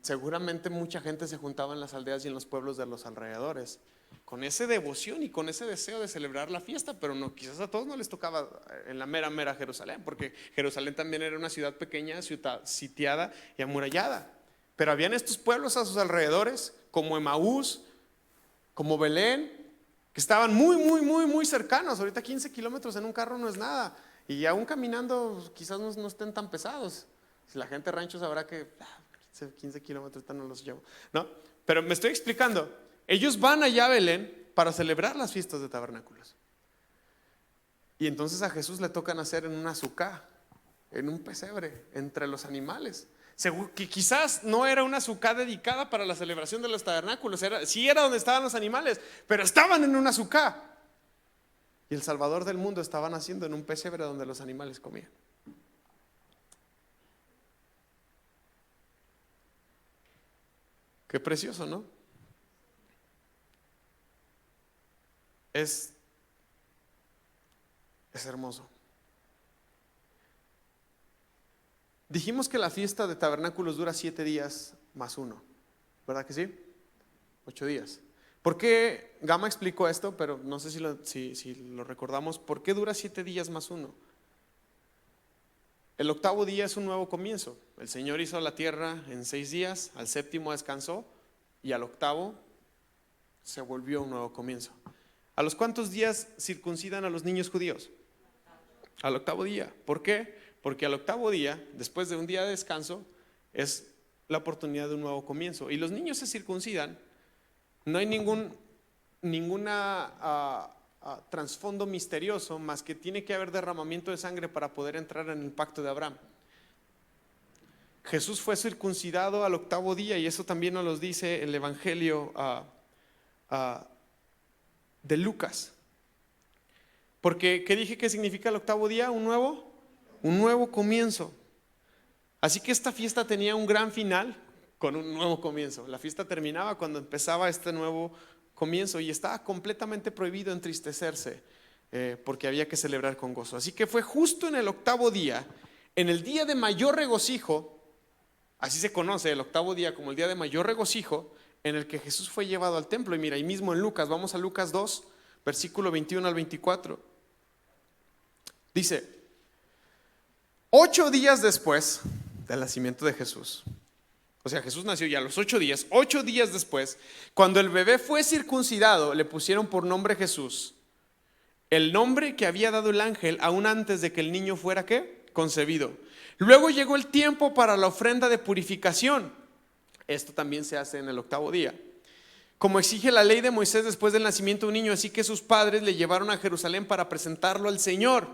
Seguramente mucha gente se juntaba en las aldeas y en los pueblos de los alrededores con esa devoción y con ese deseo de celebrar la fiesta, pero no, quizás a todos no les tocaba en la mera Jerusalén, porque Jerusalén también era una ciudad pequeña, ciudad sitiada y amurallada. Pero habían estos pueblos a sus alrededores, como Emaús, como Belén, que estaban muy cercanos. Ahorita 15 kilómetros en un carro no es nada, y aún caminando quizás no estén tan pesados. Si la gente de rancho sabrá que 15 kilómetros no los llevo, ¿no? Pero me estoy explicando. Ellos van allá a Belén para celebrar las fiestas de tabernáculos. Y entonces a Jesús le toca nacer en una azucá, en un pesebre, entre los animales. Seguro que quizás no era una azucá dedicada para la celebración de los tabernáculos, sí era donde estaban los animales, pero estaban en una azucá. Y el Salvador del mundo estaba naciendo en un pesebre donde los animales comían. Qué precioso, ¿no? Es hermoso. Dijimos que la fiesta de tabernáculos dura 7 días más 1, ¿verdad que sí? 8 días. ¿Por qué? Gama explicó esto, pero no sé si lo recordamos. ¿Por qué dura 7 días más 1? El octavo día es un nuevo comienzo. El Señor hizo la tierra en 6 días, al séptimo descansó y al octavo se volvió un nuevo comienzo. ¿A los cuántos días circuncidan a los niños judíos? Al octavo día. ¿Por qué? Porque al octavo día, después de un día de descanso, es la oportunidad de un nuevo comienzo. Y los niños se circuncidan. No hay ninguna trasfondo misterioso, más que tiene que haber derramamiento de sangre para poder entrar en el pacto de Abraham. Jesús fue circuncidado al octavo día, y eso también nos lo dice el Evangelio de Lucas. Porque, ¿qué dije que significa el octavo día? Un nuevo comienzo. Así que esta fiesta tenía un gran final con un nuevo comienzo. La fiesta terminaba cuando empezaba este nuevo comienzo, y estaba completamente prohibido entristecerse, porque había que celebrar con gozo. Así que fue justo en el octavo día, en el día de mayor regocijo, así se conoce el octavo día como el día de mayor regocijo, en el que Jesús fue llevado al templo. Y mira, ahí mismo en Lucas, vamos a Lucas 2, versículo 21 al 24. Dice: 8 días después del nacimiento de Jesús, o sea, Jesús nació ya a los 8 días, 8 días después, cuando el bebé fue circuncidado, le pusieron por nombre Jesús, el nombre que había dado el ángel aún antes de que el niño fuera, ¿qué? Concebido. Luego llegó el tiempo para la ofrenda de purificación. Esto también se hace en el octavo día, como exige la ley de Moisés después del nacimiento de un niño. Así que sus padres le llevaron a Jerusalén para presentarlo al Señor.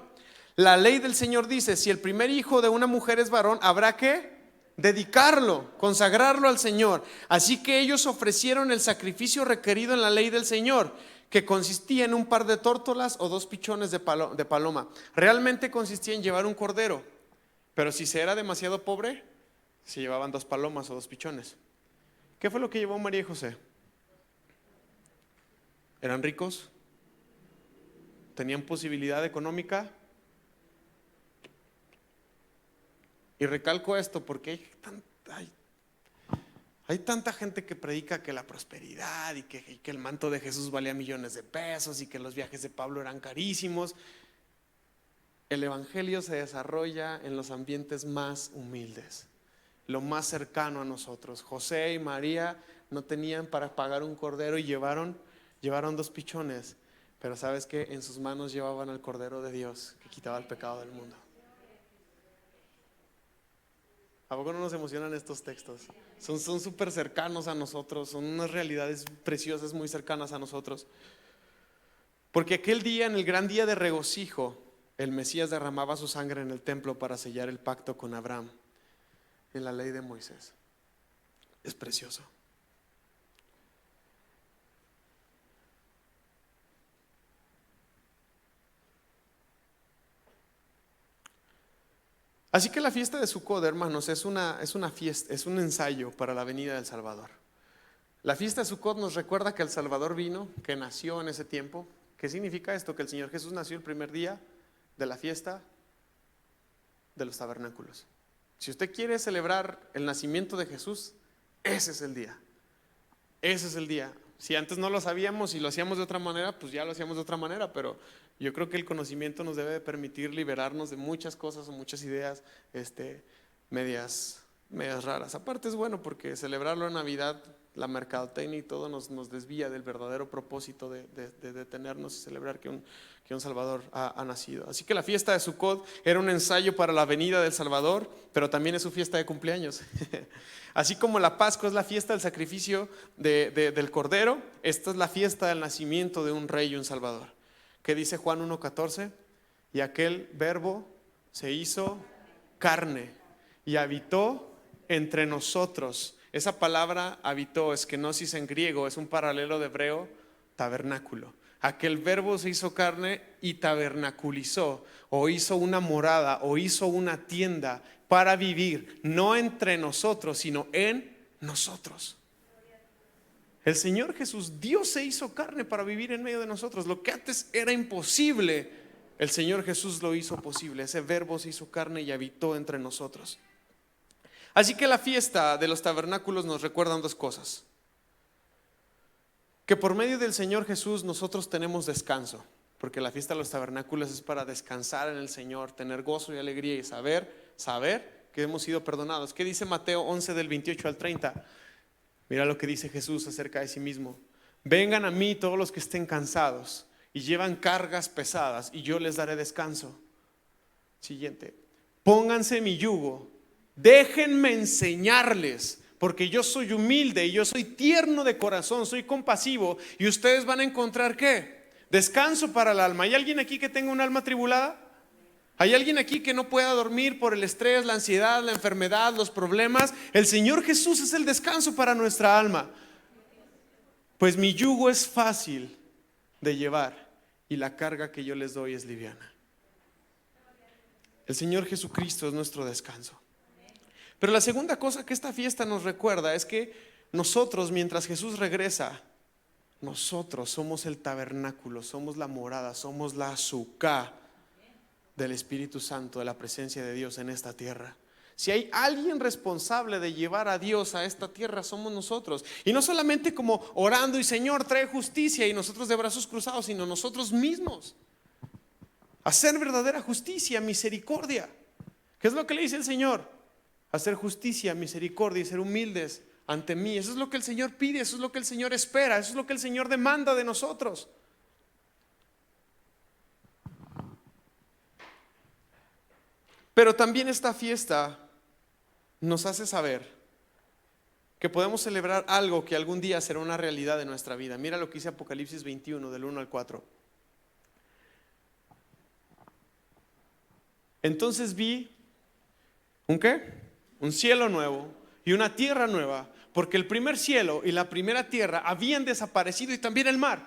La ley del Señor dice: si el primer hijo de una mujer es varón, habrá que dedicarlo, consagrarlo al Señor. Así que ellos ofrecieron el sacrificio requerido en la ley del Señor, que consistía en un par de tórtolas o 2 pichones de paloma. Realmente consistía en llevar un cordero, pero si se era demasiado pobre, se llevaban 2 palomas o 2 pichones. ¿Qué fue lo que llevó María y José? ¿Eran ricos? ¿Tenían posibilidad económica? Y recalco esto porque hay tanta gente que predica que la prosperidad y que el manto de Jesús valía millones de pesos y que los viajes de Pablo eran carísimos. El evangelio se desarrolla en los ambientes más humildes, lo más cercano a nosotros. José y María no tenían para pagar un cordero y llevaron 2 pichones, pero ¿sabes qué? En sus manos llevaban al Cordero de Dios que quitaba el pecado del mundo. ¿A poco no nos emocionan estos textos? Son súper cercanos a nosotros, son unas realidades preciosas muy cercanas a nosotros. Porque aquel día, en el gran día de regocijo, el Mesías derramaba su sangre en el templo para sellar el pacto con Abraham en la ley de Moisés. Es precioso. Así que la fiesta de Sukkot, hermanos, es una fiesta, es un ensayo para la venida del Salvador. La fiesta de Sucot nos recuerda que el Salvador vino, que nació en ese tiempo. ¿Qué significa esto? Que el Señor Jesús nació el primer día de la fiesta de los tabernáculos. Si usted quiere celebrar el nacimiento de Jesús, ese es el día. Ese es el día. Si antes no lo sabíamos y lo hacíamos de otra manera, pues ya lo hacíamos de otra manera, pero yo creo que el conocimiento nos debe de permitir liberarnos de muchas cosas o muchas ideas medias raras. Aparte es bueno porque celebrarlo en Navidad, la mercadotecnia y todo nos desvía del verdadero propósito de detenernos y celebrar que un Salvador ha nacido. Así que la fiesta de Sucot era un ensayo para la venida del Salvador, pero también es su fiesta de cumpleaños. Así como la Pascua es la fiesta del sacrificio del Cordero, esta es la fiesta del nacimiento de un rey y un Salvador. ¿Qué dice Juan 1:14? Y aquel verbo se hizo carne y habitó entre nosotros. Esa palabra habitó, eskenosis en griego, es un paralelo de hebreo, tabernáculo. Aquel verbo se hizo carne y tabernaculizó, o hizo una morada, o hizo una tienda para vivir, no entre nosotros, sino en nosotros. El Señor Jesús, Dios se hizo carne para vivir en medio de nosotros. Lo que antes era imposible, el Señor Jesús lo hizo posible. Ese verbo se hizo carne y habitó entre nosotros. Así que la fiesta de los tabernáculos nos recuerdan dos cosas: que por medio del Señor Jesús nosotros tenemos descanso, porque la fiesta de los tabernáculos es para descansar en el Señor, tener gozo y alegría y saber que hemos sido perdonados. ¿Qué dice Mateo 11 del 28 al 30? Mira lo que dice Jesús acerca de sí mismo: vengan a mí todos los que estén cansados y llevan cargas pesadas, y yo les daré descanso. Siguiente: pónganse mi yugo, déjenme enseñarles, porque yo soy humilde y yo soy tierno de corazón, soy compasivo, y ustedes van a encontrar ¿qué? Descanso para el alma. ¿Hay alguien aquí que tenga un alma atribulada? ¿Hay alguien aquí que no pueda dormir por el estrés, la ansiedad, la enfermedad, los problemas? El Señor Jesús es el descanso para nuestra alma. Pues mi yugo es fácil de llevar y la carga que yo les doy es liviana. El Señor Jesucristo es nuestro descanso. Pero la segunda cosa que esta fiesta nos recuerda es que nosotros, mientras Jesús regresa, nosotros somos el tabernáculo, somos la morada, somos la azúcar del Espíritu Santo, de la presencia de Dios en esta tierra. Si hay alguien responsable de llevar a Dios a esta tierra, somos nosotros. Y no solamente como orando y Señor trae justicia y nosotros de brazos cruzados, sino nosotros mismos. Hacer verdadera justicia, misericordia. ¿Qué es lo que le dice el Señor? Hacer justicia, misericordia y ser humildes ante mí. Eso es lo que el Señor pide, eso es lo que el Señor espera, eso es lo que el Señor demanda de nosotros. Pero también esta fiesta nos hace saber que podemos celebrar algo que algún día será una realidad de nuestra vida. Mira lo que dice Apocalipsis 21 del 1 al 4. Entonces vi ¿un qué? Un cielo nuevo y una tierra nueva, porque el primer cielo y la primera tierra habían desaparecido y también el mar.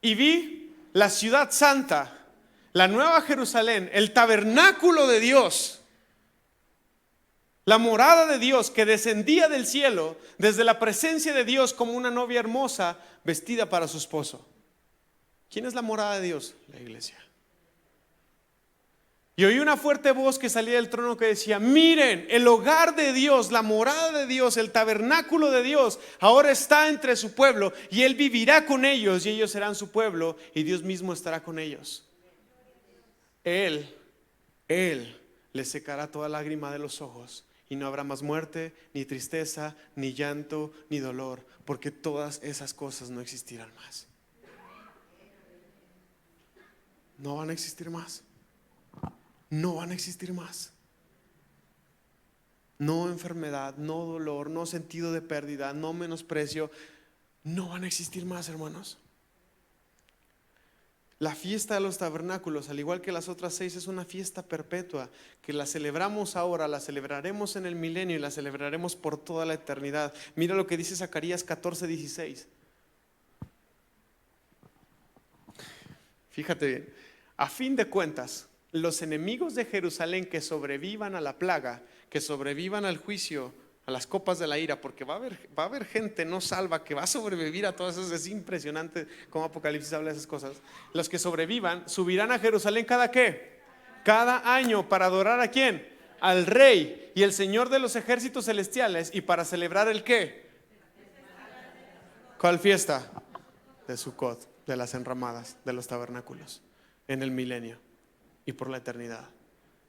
Y vi la ciudad santa, la nueva Jerusalén, el tabernáculo de Dios, la morada de Dios que descendía del cielo desde la presencia de Dios como una novia hermosa vestida para su esposo. ¿Quién es la morada de Dios? La iglesia. Y oí una fuerte voz que salía del trono que decía: miren, el hogar de Dios, la morada de Dios, el tabernáculo de Dios ahora está entre su pueblo, y Él vivirá con ellos y ellos serán su pueblo y Dios mismo estará con ellos. Él les secará toda lágrima de los ojos, y no habrá más muerte, ni tristeza, ni llanto, ni dolor, porque todas esas cosas no existirán más. No van a existir más. No van a existir más. No enfermedad, no dolor, no sentido de pérdida, no menosprecio. No van a existir más, hermanos. La fiesta de los tabernáculos, al igual que las otras 6, es una fiesta perpetua que la celebramos ahora, la celebraremos en el milenio y la celebraremos por toda la eternidad. Mira lo que dice Zacarías 14:16. Fíjate bien: a fin de cuentas, los enemigos de Jerusalén que sobrevivan a la plaga, que sobrevivan al juicio a las copas de la ira, porque va a haber gente no salva que va a sobrevivir a todas esas. Es impresionante cómo Apocalipsis habla de esas cosas. Los que sobrevivan subirán a Jerusalén cada ¿qué? Cada año para adorar ¿a quién? Al Rey y el Señor de los ejércitos celestiales, y para celebrar el ¿qué? ¿Cuál fiesta? De Sukkot, de las enramadas, de los tabernáculos, en el milenio y por la eternidad.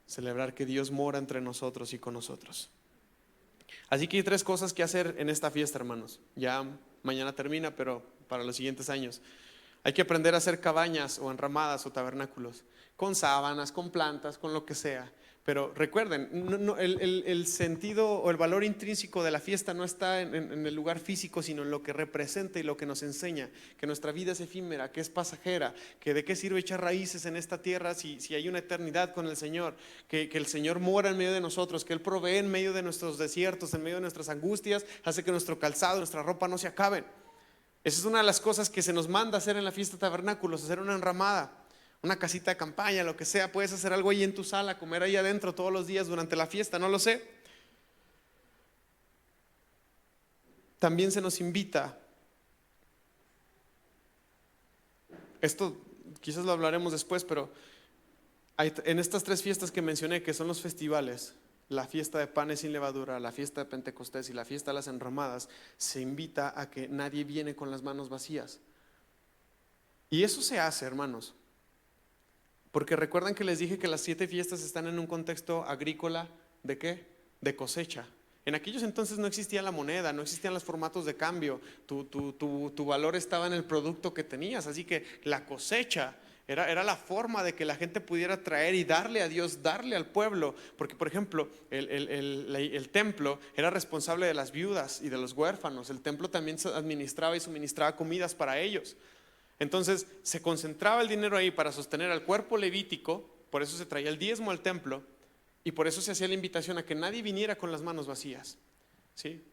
Celebrar que Dios mora entre nosotros y con nosotros. Así que hay 3 cosas que hacer en esta fiesta, hermanos. Ya mañana termina, pero para los siguientes años hay que aprender a hacer cabañas o enramadas o tabernáculos, con sábanas, con plantas, con lo que sea. Pero recuerden, el sentido o el valor intrínseco de la fiesta no está en el lugar físico, sino en lo que representa y lo que nos enseña, que nuestra vida es efímera, que es pasajera, que de qué sirve echar raíces en esta tierra si hay una eternidad con el Señor, que el Señor mora en medio de nosotros, que Él provee en medio de nuestros desiertos, en medio de nuestras angustias, hace que nuestro calzado, nuestra ropa no se acaben. Esa es una de las cosas que se nos manda hacer en la fiesta de tabernáculos, hacer una enramada, una casita de campaña, lo que sea. Puedes hacer algo ahí en tu sala, comer ahí adentro todos los días durante la fiesta, no lo sé. También se nos invita, esto quizás lo hablaremos después, pero en estas 3 fiestas que mencioné, que son los festivales, la fiesta de panes sin levadura, la fiesta de Pentecostés y la fiesta de las enramadas, se invita a que nadie viene con las manos vacías. Y eso se hace, hermanos, porque recuerdan que les dije que las 7 fiestas están en un contexto agrícola. ¿De qué? De cosecha. En aquellos entonces no existía la moneda, no existían los formatos de cambio. Tu valor estaba en el producto que tenías. Así que la cosecha era la forma de que la gente pudiera traer y darle a Dios, darle al pueblo. Porque, por ejemplo, el templo era responsable de las viudas y de los huérfanos. El templo también administraba y suministraba comidas para ellos. Entonces se concentraba el dinero ahí para sostener al cuerpo levítico. Por eso se traía el diezmo al templo, y por eso se hacía la invitación a que nadie viniera con las manos vacías, ¿sí?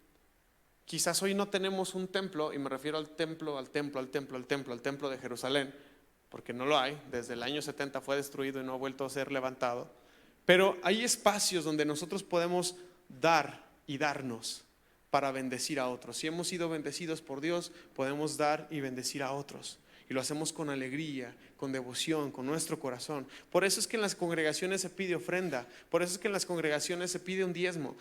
Quizás hoy no tenemos un templo, y me refiero al templo de Jerusalén, porque no lo hay. Desde el año 70 fue destruido y no ha vuelto a ser levantado. Pero hay espacios donde nosotros podemos dar y darnos para bendecir a otros. Si hemos sido bendecidos por Dios, podemos dar y bendecir a otros. Y lo hacemos con alegría, con devoción, con nuestro corazón. Por eso es que en las congregaciones se pide ofrenda. Por eso es que en las congregaciones se pide un diezmo.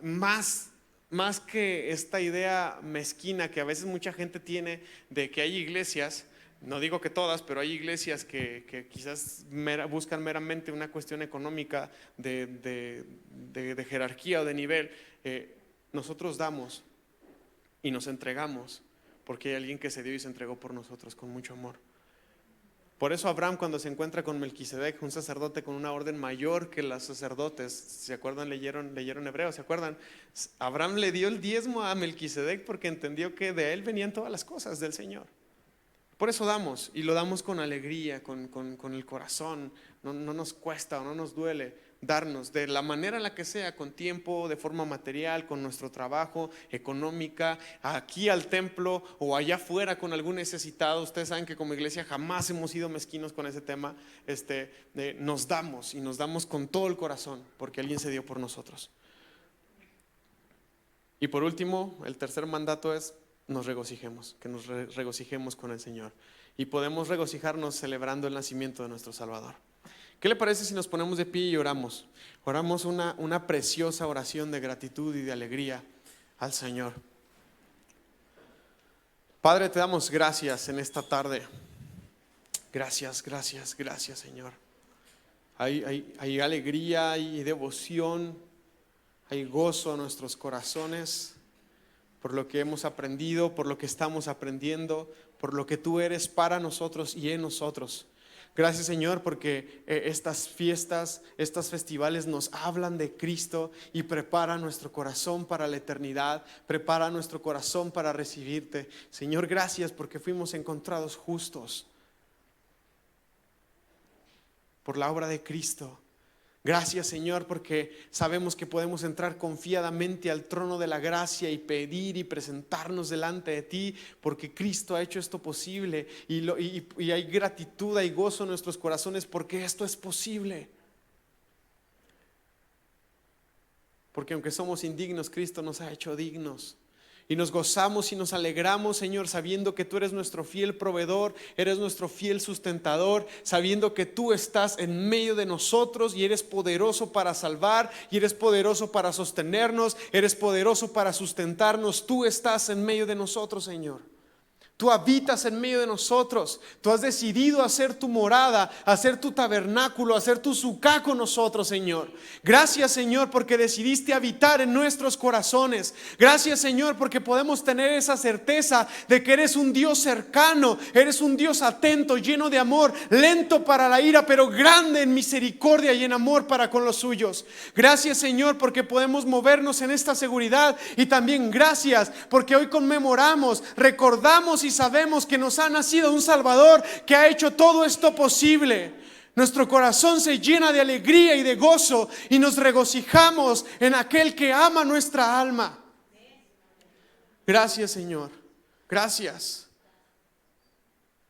Más que esta idea mezquina que a veces mucha gente tiene de que hay iglesias, no digo que todas, pero hay iglesias que quizás buscan meramente una cuestión económica de jerarquía o de nivel. Nosotros damos y nos entregamos porque hay alguien que se dio y se entregó por nosotros con mucho amor. Por eso Abraham, cuando se encuentra con Melquisedec, un sacerdote con una orden mayor que los sacerdotes, ¿se acuerdan? Leyeron Hebreos, ¿se acuerdan? Abraham le dio el diezmo a Melquisedec porque entendió que de él venían todas las cosas del Señor. Por eso damos, y lo damos con alegría, con el corazón. No nos cuesta o no nos duele darnos de la manera en la que sea, con tiempo, de forma material, con nuestro trabajo, económica, aquí al templo o allá afuera con algún necesitado. Ustedes saben que como iglesia jamás hemos sido mezquinos con ese tema. Nos damos, y nos damos con todo el corazón porque alguien se dio por nosotros. Y por último, el tercer mandato es: nos regocijemos, que nos regocijemos con el Señor. Y podemos regocijarnos celebrando el nacimiento de nuestro Salvador. ¿Qué le parece si nos ponemos de pie y oramos? Oramos una preciosa oración de gratitud y de alegría al Señor. Padre, te damos gracias en esta tarde. Gracias, Señor. Hay alegría, hay devoción, hay gozo en nuestros corazones por lo que hemos aprendido, por lo que estamos aprendiendo, por lo que tú eres para nosotros y en nosotros. Gracias, Señor, porque estas fiestas, estos festivales nos hablan de Cristo y preparan nuestro corazón para la eternidad, prepara nuestro corazón para recibirte. Señor, gracias porque fuimos encontrados justos por la obra de Cristo. Gracias, Señor, porque sabemos que podemos entrar confiadamente al trono de la gracia y pedir y presentarnos delante de ti, porque Cristo ha hecho esto posible, y hay gratitud, hay gozo en nuestros corazones porque esto es posible. porque aunque somos indignos, Cristo nos ha hecho dignos. Y nos gozamos y nos alegramos, Señor, sabiendo que tú eres nuestro fiel proveedor, eres nuestro fiel sustentador, sabiendo que tú estás en medio de nosotros y eres poderoso para salvar, y eres poderoso para sostenernos, eres poderoso para sustentarnos. Tú estás en medio de nosotros, Señor. Tú habitas en medio de nosotros. Tú has decidido hacer tu morada, hacer tu tabernáculo, hacer tu sucá con nosotros, Señor. Gracias, Señor, porque decidiste habitar en nuestros corazones. Gracias, Señor, porque podemos tener esa certeza de que eres un Dios cercano, eres un Dios atento, lleno de amor, lento para la ira, pero grande en misericordia y en amor para con los suyos. Gracias, Señor, porque podemos movernos en esta seguridad. Y también gracias porque hoy conmemoramos, recordamos y sabemos que nos ha nacido un Salvador que ha hecho todo esto posible. Nuestro corazón se llena de alegría y de gozo y nos regocijamos en aquel que ama nuestra alma. Gracias, Señor. Gracias.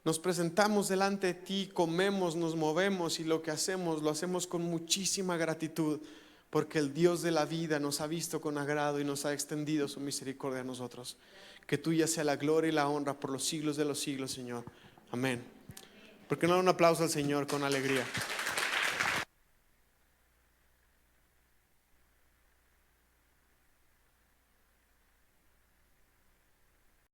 Nos presentamos delante de ti, comemos, nos movemos y lo que hacemos lo hacemos con muchísima gratitud, porque el Dios de la vida nos ha visto con agrado y nos ha extendido su misericordia a nosotros. Que tuya sea la gloria y la honra por los siglos de los siglos, Señor. Amén. ¿Por qué no dar un aplauso al Señor con alegría?